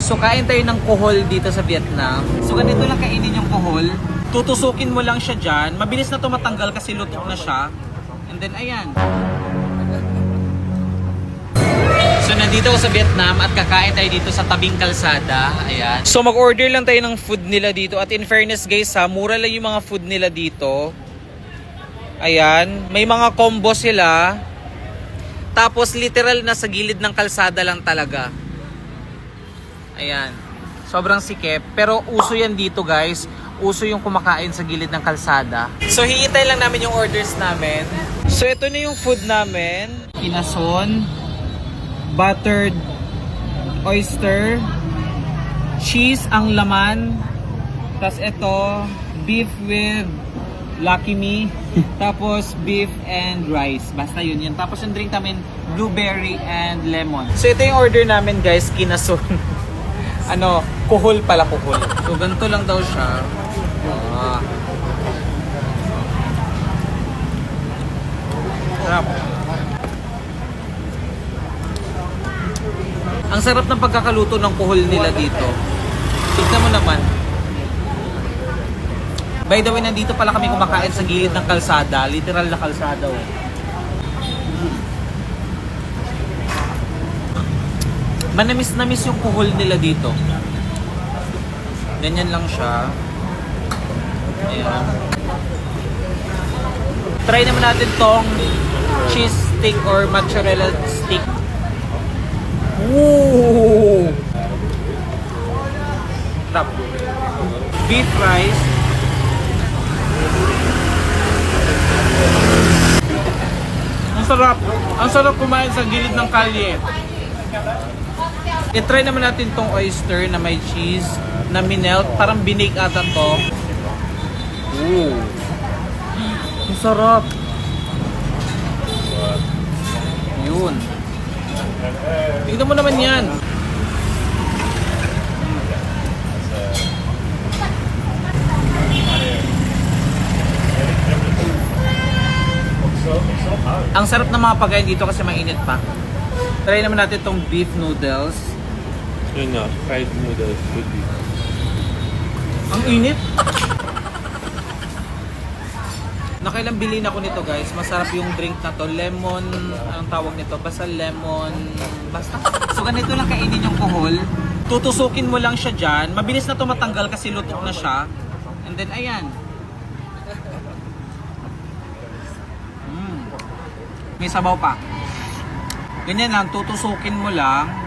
So kain tayo ng kohol dito sa Vietnam. So ganito lang kainin yung kohol. Tutusukin mo lang siya dyan. Mabilis na to matanggal kasi lutok na siya. And then ayan. So nandito ako sa Vietnam at kakain tayo dito sa tabing kalsada. Ayan. So mag-order lang tayo ng food nila dito. At in fairness guys ha, mura lang yung mga food nila dito. Ayan. May mga combo sila. Tapos literal na sa gilid ng kalsada lang talaga. Ayan. Sobrang sikip. Pero uso yan dito guys. Uso yung kumakain sa gilid ng kalsada. So hihintay lang namin yung orders namin. So ito na yung food namin. Inason, buttered oyster, cheese ang laman. Tapos ito, beef with Lucky Me. Tapos beef and rice. Basta yun yan. Tapos yung drink namin, blueberry and lemon. So ito yung order namin guys, kinason. Kuhol pala, kuhol. So ganito lang daw siya. Sarap. Ang sarap ng pagkakaluto ng kuhol nila dito. Tignan mo naman. By the way, nandito pala kami kumakain sa gilid ng kalsada. Literal na kalsada. Manamis-namis yung kuhol nila dito. Ganyan lang siya. Ayan. Try naman natin tong cheese stick or mozzarella stick. Woo! Tap. Beef rice. Ang sarap. Ang sarap kumain sa gilid ng kalye. I-try naman natin tong oyster na may cheese na minelt. Parang binake ata to. Ooh. Ang sarap. Yun. Tignan mo naman yan. Ang sarap ng mga pagkain dito kasi mainit pa. Try naman natin tong beef noodles. Yun nga, fried noodles would be. Ang init. Nakailang bilhin ako nito guys. Masarap yung drink na to. Lemon, anong tawag nito? Basta lemon, basta. So ganito lang kainin yung kohol. Tutusukin mo lang siya dyan. Mabilis na to matanggal kasi lutok na siya. And then ayan. May sabaw pa. Ganyan lang, tutusukin mo lang.